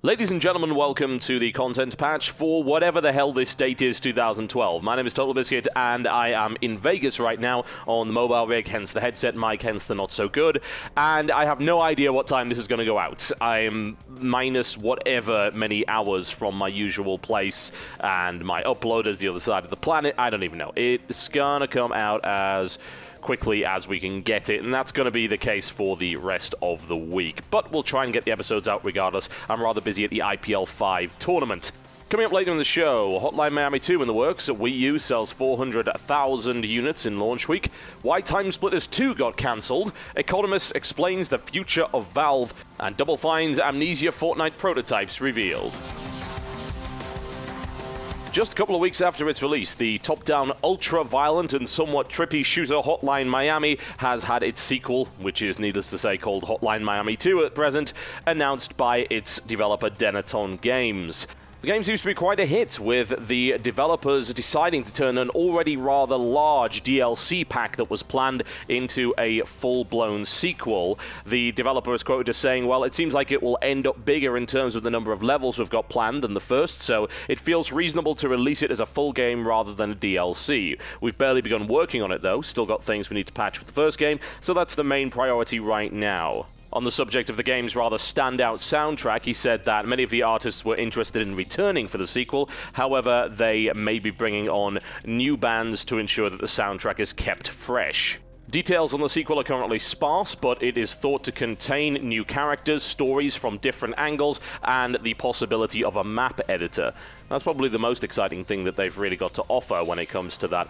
Ladies and gentlemen, welcome to the content patch for whatever the hell this date is, 2012. My name is TotalBiscuit, and I am in Vegas right now on the mobile rig, hence the headset mic, hence the not so good, and I have no idea what time this is going to go out. I am minus whatever many hours from my usual place, and my upload is the other side of the planet. I don't even know. It's going to come out as quickly as we can get it, and that's going to be the case for the rest of the week. But we'll try and get the episodes out regardless. I'm rather busy at the IPL 5 tournament. Coming up later in the show, Hotline Miami 2 in the works. Wii U sells 400,000 units in launch week. Why Timesplitters 2 got cancelled. Economist explains the future of Valve. And Double Fine's Amnesia Fortnight prototypes revealed. Just a couple of weeks after its release, the top-down, ultra-violent and somewhat trippy shooter Hotline Miami has had its sequel, which is needless to say called Hotline Miami 2 at present, announced by its developer Denaton Games. The game seems to be quite a hit, with the developers deciding to turn an already rather large DLC pack that was planned into a full-blown sequel. The developer is quoted as saying, well, it seems like it will end up bigger in terms of the number of levels we've got planned than the first, so it feels reasonable to release it as a full game rather than a DLC. We've barely begun working on it, though. Still got things we need to patch with the first game, so that's the main priority right now. On the subject of the game's rather standout soundtrack, he said that many of the artists were interested in returning for the sequel. However, they may be bringing on new bands to ensure that the soundtrack is kept fresh. Details on the sequel are currently sparse, but it is thought to contain new characters, stories from different angles, and the possibility of a map editor. That's probably the most exciting thing that they've really got to offer when it comes to that.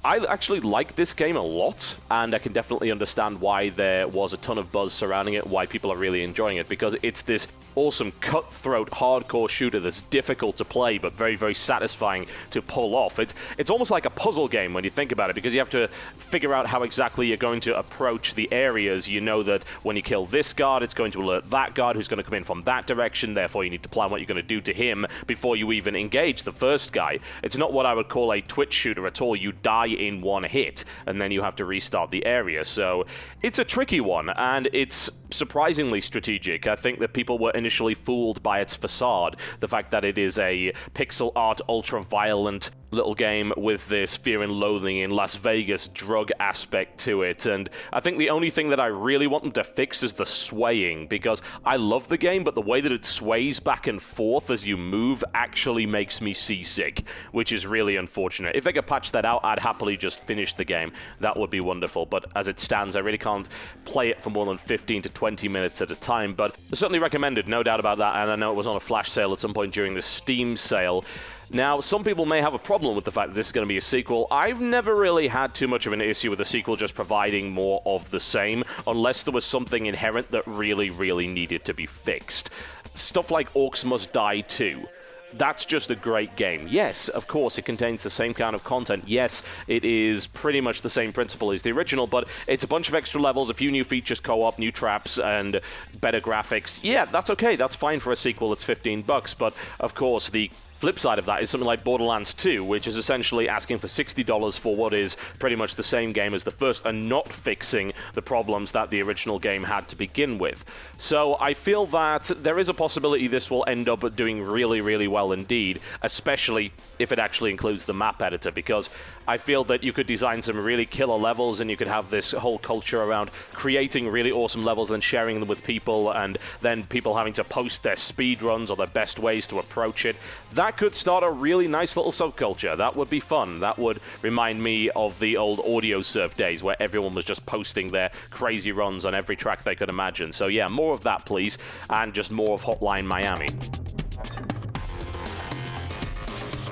I actually like this game a lot, and I can definitely understand why there was a ton of buzz surrounding it, why people are really enjoying it, because it's this awesome cutthroat hardcore shooter that's difficult to play but very, very satisfying to pull off. It's almost like a puzzle game when you think about it, because you have to figure out how exactly you're going to approach the areas. You know that when you kill this guard, it's going to alert that guard who's going to come in from that direction, therefore you need to plan what you're going to do to him before you even engage the first guy. It's not what I would call a twitch shooter at all. You die in one hit, and then you have to restart the area. So it's a tricky one, and it's surprisingly strategic. I think that people were initially fooled by its facade, the fact that it is a pixel art, ultra-violent little game with this fear and loathing in Las Vegas drug aspect to it, and I think the only thing that I really want them to fix is the swaying, because I love the game, but the way that it sways back and forth as you move actually makes me seasick, which is really unfortunate. If they could patch that out, I'd happily just finish the game. That would be wonderful, but as it stands, I really can't play it for more than 15 to 20 minutes at a time, but certainly recommended, no doubt about that, and I know it was on a flash sale at some point during the Steam sale. Now, some people may have a problem with the fact that this is going to be a sequel. I've never really had too much of an issue with a sequel just providing more of the same, unless there was something inherent that really, really needed to be fixed. Stuff like Orcs Must Die 2. That's just a great game. Yes, of course, it contains the same kind of content. Yes, it is pretty much the same principle as the original, but it's a bunch of extra levels, a few new features, co-op, new traps, and better graphics. Yeah, that's okay. That's fine for a sequel. It's $15, but of course, the flip side of that is something like Borderlands 2, which is essentially asking for $60 for what is pretty much the same game as the first and not fixing the problems that the original game had to begin with. So I feel that there is a possibility this will end up doing really, really well indeed, especially if it actually includes the map editor, because I feel that you could design some really killer levels and you could have this whole culture around creating really awesome levels and sharing them with people, and then people having to post their speed runs or their best ways to approach it. That could start a really nice little subculture. That would be fun. That would remind me of the old audio surf days where everyone was just posting their crazy runs on every track they could imagine. So yeah, more of that, please, and just more of Hotline Miami.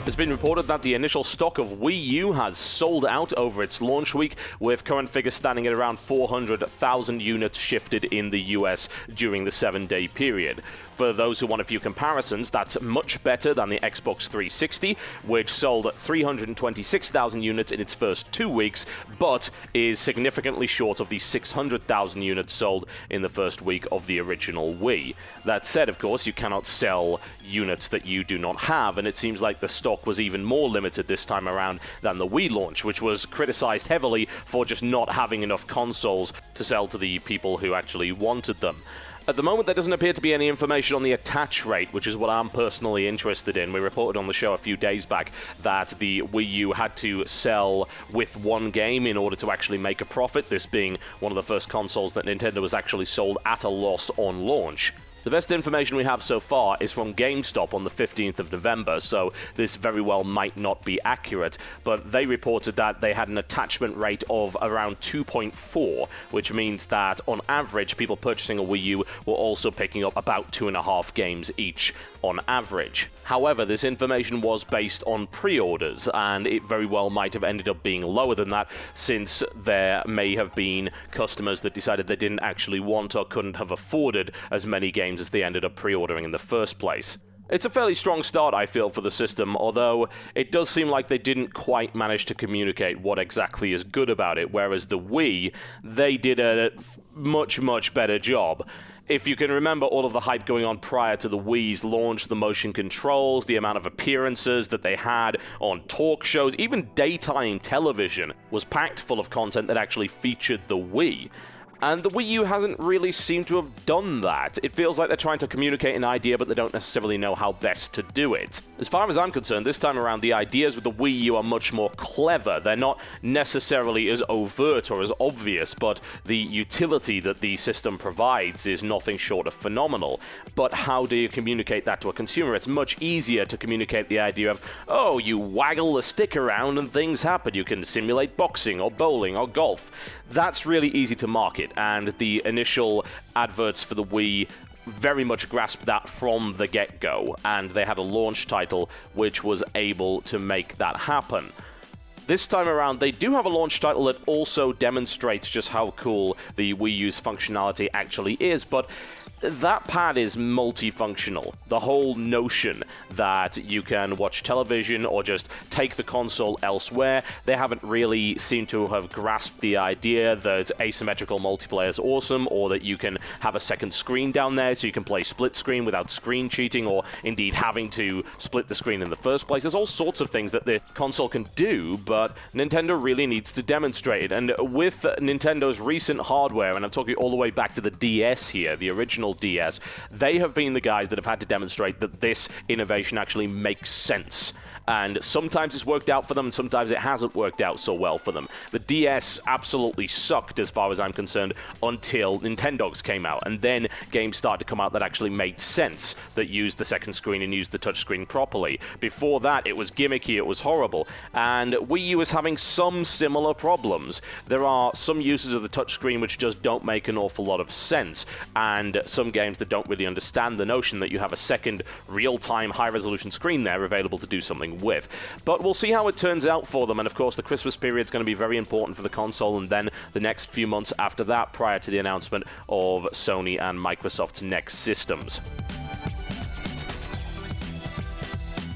It's been reported that the initial stock of Wii U has sold out over its launch week, with current figures standing at around 400,000 units shifted in the US during the 7-day period. For those who want a few comparisons, that's much better than the Xbox 360, which sold 326,000 units in its first 2 weeks, but is significantly short of the 600,000 units sold in the first week of the original Wii. That said, of course, you cannot sell units that you do not have, and it seems like the stock was even more limited this time around than the Wii launch, which was criticized heavily for just not having enough consoles to sell to the people who actually wanted them. At the moment, there doesn't appear to be any information on the attach rate, which is what I'm personally interested in. We reported on the show a few days back that the Wii U had to sell with one game in order to actually make a profit, this being one of the first consoles that Nintendo was actually sold at a loss on launch. The best information we have so far is from GameStop on the 15th of November, so this very well might not be accurate, but they reported that they had an attachment rate of around 2.4, which means that on average, people purchasing a Wii U were also picking up about 2.5 games each on average. However, this information was based on pre-orders, and it very well might have ended up being lower than that, since there may have been customers that decided they didn't actually want or couldn't have afforded as many games as they ended up pre-ordering in the first place. It's a fairly strong start, I feel, for the system, although it does seem like they didn't quite manage to communicate what exactly is good about it, whereas the Wii, they did a much, much better job. If you can remember all of the hype going on prior to the Wii's launch, the motion controls, the amount of appearances that they had on talk shows, even daytime television was packed full of content that actually featured the Wii. And the Wii U hasn't really seemed to have done that. It feels like they're trying to communicate an idea, but they don't necessarily know how best to do it. As far as I'm concerned, this time around, the ideas with the Wii U are much more clever. They're not necessarily as overt or as obvious, but the utility that the system provides is nothing short of phenomenal. But how do you communicate that to a consumer? It's much easier to communicate the idea of, oh, you waggle the stick around and things happen. You can simulate boxing or bowling or golf. That's really easy to market. And the initial adverts for the Wii very much grasped that from the get-go, and they had a launch title which was able to make that happen. This time around, they do have a launch title that also demonstrates just how cool the Wii U's functionality actually is, but that pad is multifunctional. The whole notion that you can watch television or just take the console elsewhere, they haven't really seemed to have grasped the idea that asymmetrical multiplayer is awesome, or that you can have a second screen down there so you can play split screen without screen cheating, or indeed having to split the screen in the first place. There's all sorts of things that the console can do, but Nintendo really needs to demonstrate it. And with Nintendo's recent hardware, and I'm talking all the way back to the DS here, the original DS, they have been the guys that have had to demonstrate that this innovation actually makes sense. And sometimes it's worked out for them, and sometimes it hasn't worked out so well for them. The DS absolutely sucked, as far as I'm concerned, until Nintendogs came out, and then games started to come out that actually made sense, that used the second screen and used the touchscreen properly. Before that, it was gimmicky, it was horrible, and Wii U is having some similar problems. There are some uses of the touchscreen which just don't make an awful lot of sense, and some games that don't really understand the notion that you have a second real-time high-resolution screen there available to do something with. But we'll see how it turns out for them, and of course the Christmas period is going to be very important for the console, and then the next few months after that prior to the announcement of Sony and Microsoft's next systems.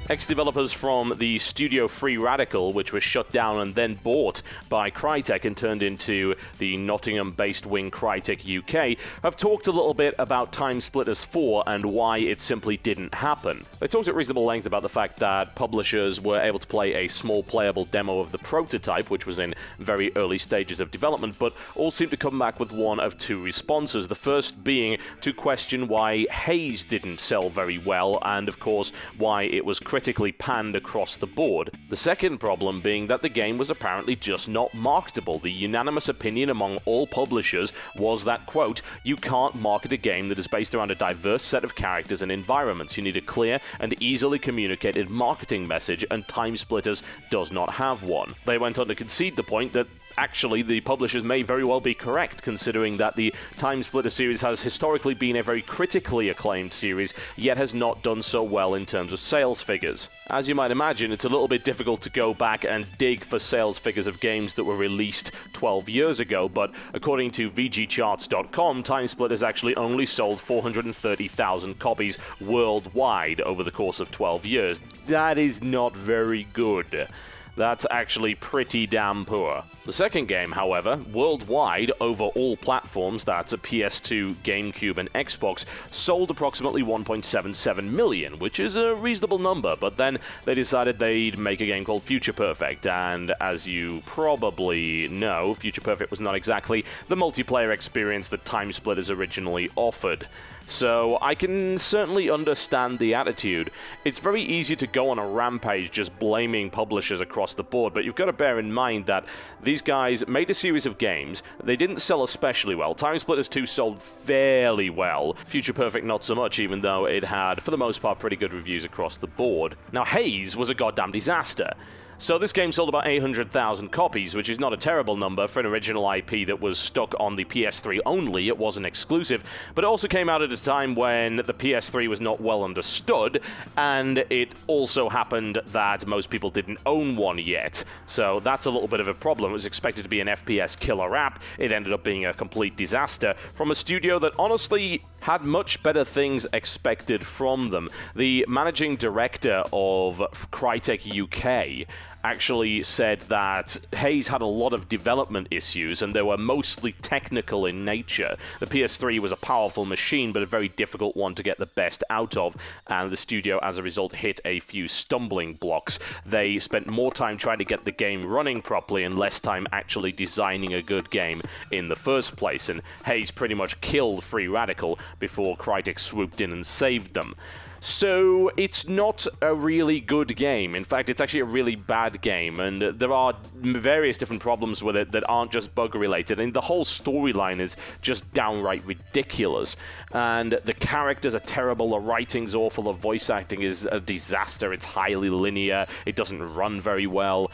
Ex-developers from the studio Free Radical, which was shut down and then bought by Crytek and turned into the Nottingham-based wing Crytek UK, have talked a little bit about Timesplitters 4 and why it simply didn't happen. They talked at reasonable length about the fact that publishers were able to play a small playable demo of the prototype, which was in very early stages of development, but all seemed to come back with one of two responses. The first being to question why Haze didn't sell very well, and of course why it was critically panned across the board. The second problem being that the game was apparently just not marketable. The unanimous opinion among all publishers was that, quote, you can't market a game that is based around a diverse set of characters and environments. You need a clear and easily communicated marketing message, and Timesplitters does not have one. They went on to concede the point that actually the publishers may very well be correct, considering that the Timesplitters series has historically been a very critically acclaimed series, yet has not done so well in terms of sales figures. As you might imagine, it's a little bit difficult to go back and dig for sales figures of games that were released 12 years ago, but according to VGCharts.com, Timesplitters actually only sold 430,000 copies worldwide over the course of 12 years. That is not very good. That's actually pretty damn poor. The second game, however, worldwide over all platforms, that's a PS2, GameCube, and Xbox, sold approximately 1.77 million, which is a reasonable number, but then they decided they'd make a game called Future Perfect, and as you probably know, Future Perfect was not exactly the multiplayer experience that Timesplitters originally offered. So I can certainly understand the attitude. It's very easy to go on a rampage just blaming publishers across the board, but you've got to bear in mind that these guys made a series of games. They didn't sell especially well. Timesplitters 2 sold fairly well. Future Perfect not so much, even though it had, for the most part, pretty good reviews across the board. Now, Haze was a goddamn disaster. So this game sold about 800,000 copies, which is not a terrible number for an original IP that was stuck on the PS3 only. It wasn't exclusive, but it also came out at a time when the PS3 was not well understood, and it also happened that most people didn't own one yet. So that's a little bit of a problem. It was expected to be an FPS killer app. It ended up being a complete disaster from a studio that honestly had much better things expected from them. The managing director of Crytek UK actually said that Haze had a lot of development issues and they were mostly technical in nature. The PS3 was a powerful machine, but a very difficult one to get the best out of, and the studio as a result hit a few stumbling blocks. They spent more time trying to get the game running properly and less time actually designing a good game in the first place, and Haze pretty much killed Free Radical before Crytek swooped in and saved them. So it's not a really good game. In fact, it's actually a really bad game, and there are various different problems with it that aren't just bug-related, and the whole storyline is just downright ridiculous. And the characters are terrible, the writing's awful, the voice acting is a disaster, it's highly linear, it doesn't run very well.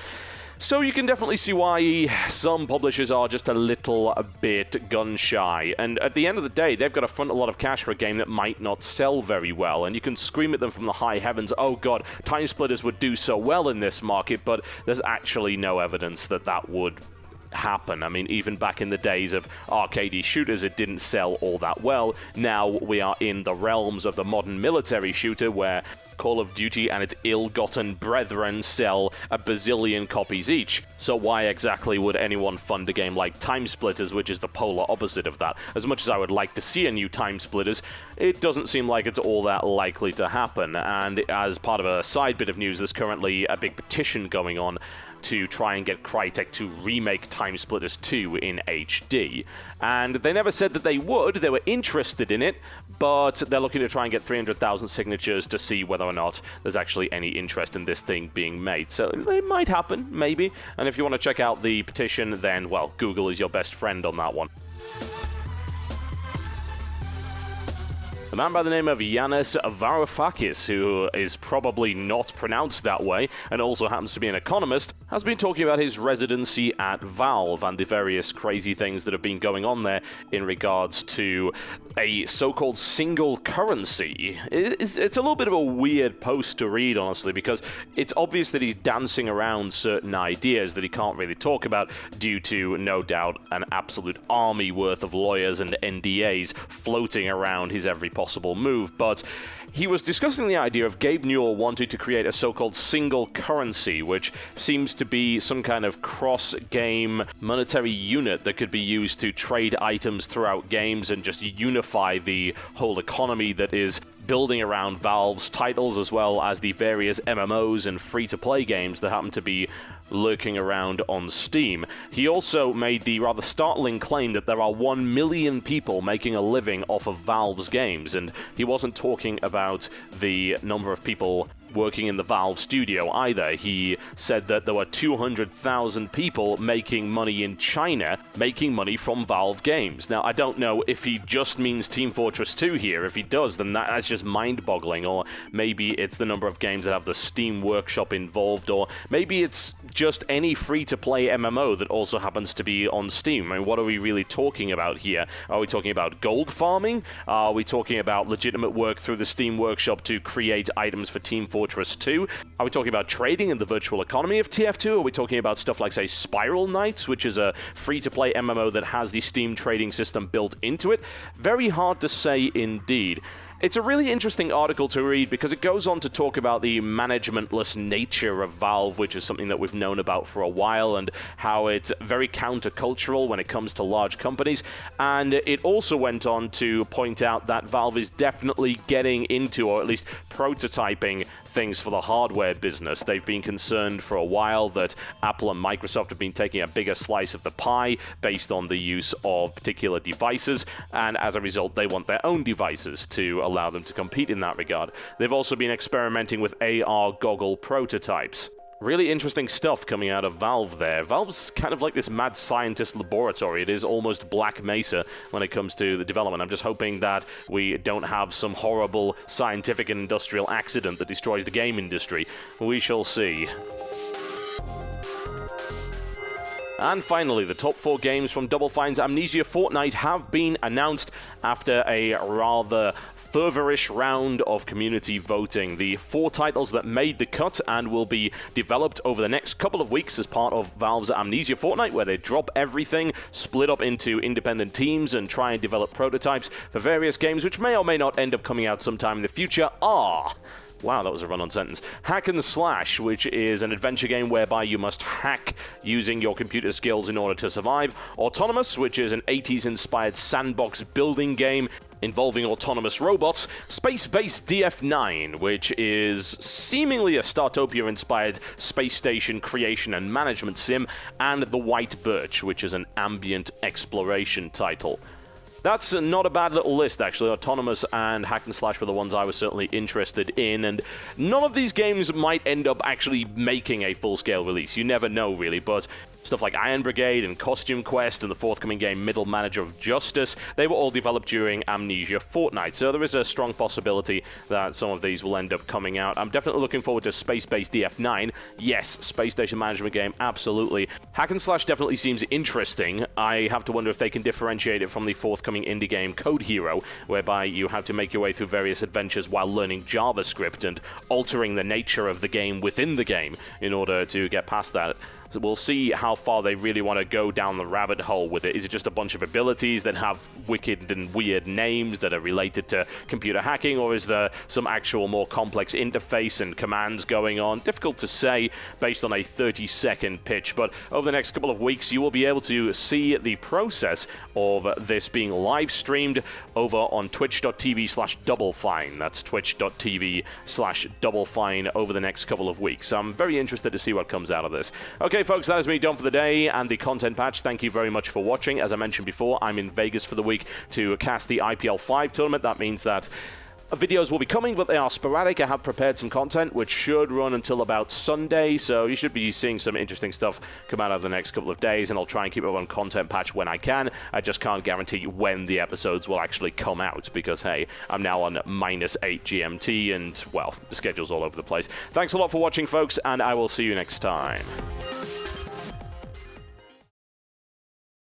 So you can definitely see why some publishers are just a little bit gun-shy. And at the end of the day, they've got to front a lot of cash for a game that might not sell very well. And you can scream at them from the high heavens, oh god, Timesplitters would do so well in this market, but there's actually no evidence that that would happen. I mean, even back in the days of arcade shooters, it didn't sell all that well. Now we are in the realms of the modern military shooter where Call of Duty and its ill-gotten brethren sell a bazillion copies each. So why exactly would anyone fund a game like Timesplitters, which is the polar opposite of that? As much as I would like to see a new Timesplitters, it doesn't seem like it's all that likely to happen. And as part of a side bit of news, there's currently a big petition going on to try and get Crytek to remake Timesplitters 2 in HD. And they never said that they would. They were interested in it, but they're looking to try and get 300,000 signatures to see whether or not there's actually any interest in this thing being made. So it might happen, maybe. And if you want to check out the petition, then, well, Google is your best friend on that one. A man by the name of Yanis Varoufakis, who is probably not pronounced that way, and also happens to be an economist, has been talking about his residency at Valve and the various crazy things that have been going on there in regards to a so-called single currency. It's a little bit of a weird post to read, honestly, because it's obvious that he's dancing around certain ideas that he can't really talk about due to, no doubt, an absolute army worth of lawyers and NDAs floating around his every possible move, but he was discussing the idea of Gabe Newell wanting to create a so-called single currency, which seems to be some kind of cross-game monetary unit that could be used to trade items throughout games and just unify the whole economy that is building around Valve's titles, as well as the various MMOs and free-to-play games that happen to be lurking around on Steam. He also made the rather startling claim that there are 1 million people making a living off of Valve's games, and he wasn't talking about the number of people working in the Valve studio either. He said that there were 200,000 people making money in China, making money from Valve games. Now, I don't know if he just means Team Fortress 2 here. If he does, then that's just mind-boggling, or maybe it's the number of games that have the Steam Workshop involved, or maybe it's just any free-to-play MMO that also happens to be on Steam. I mean, what are we really talking about here? Are we talking about gold farming? Are we talking about legitimate work through the Steam Workshop to create items for Team Fortress 2? Are we talking about trading in the virtual economy of TF2? Are we talking about stuff like, say, Spiral Knights, which is a free-to-play MMO that has the Steam trading system built into it? Very hard to say indeed. It's a really interesting article to read because it goes on to talk about the managementless nature of Valve, which is something that we've known about for a while, and how it's very countercultural when it comes to large companies. And it also went on to point out that Valve is definitely getting into, or at least prototyping, things for the hardware business. They've been concerned for a while that Apple and Microsoft have been taking a bigger slice of the pie based on the use of particular devices, and as a result, they want their own devices to allow them to compete in that regard. They've also been experimenting with AR goggle prototypes. Really interesting stuff coming out of Valve there. Valve's kind of like this mad scientist laboratory. It is almost Black Mesa when it comes to the development. I'm just hoping that we don't have some horrible scientific and industrial accident that destroys the game industry. We shall see. And finally, the top 4 games from Double Fine's Amnesia Fortnight have been announced after a rather fervorish round of community voting. The 4 titles that made the cut and will be developed over the next couple of weeks as part of Valve's Amnesia Fortnight, where they drop everything, split up into independent teams, and try and develop prototypes for various games which may or may not end up coming out sometime in the future are... Wow, that was a run-on sentence. Hack and Slash, which is an adventure game whereby you must hack using your computer skills in order to survive. Autonomous, which is an 80s-inspired sandbox building game involving autonomous robots. Space-based DF9, which is seemingly a Startopia-inspired space station creation and management sim. And The White Birch, which is an ambient exploration title. That's not a bad little list, actually. Autonomous and Hack and Slash were the ones I was certainly interested in, and none of these games might end up actually making a full-scale release. You never know, really, but stuff like Iron Brigade and Costume Quest and the forthcoming game Middle Manager of Justice, they were all developed during Amnesia Fortnight, so there is a strong possibility that some of these will end up coming out. I'm definitely looking forward to Space-Based DF9. Yes, space station management game, absolutely. Hack and Slash definitely seems interesting. I have to wonder if they can differentiate it from the forthcoming indie game Code Hero, whereby you have to make your way through various adventures while learning JavaScript and altering the nature of the game within the game in order to get past that. So we'll see how far they really want to go down the rabbit hole with it. Is it just a bunch of abilities that have wicked and weird names that are related to computer hacking, or is there some actual more complex interface and commands going on? Difficult to say based on a 30-second pitch, but over the next couple of weeks you will be able to see the process of this being live streamed over on twitch.tv/doublefine. That's twitch.tv/doublefine over the next couple of weeks. I'm very interested to see what comes out of this. Okay, folks, that is me done for the day and the content patch. Thank you very much for watching. As I mentioned before, I'm in Vegas for the week to cast the IPL 5 tournament. That means that videos will be coming, but they are sporadic. I have prepared some content which should run until about Sunday, so you should be seeing some interesting stuff come out over the next couple of days, and I'll try and keep up on content patch when I can. I just can't guarantee when the episodes will actually come out because, hey, I'm now on -8 GMT, and, well, the schedule's all over the place. Thanks a lot for watching, folks, and I will see you next time.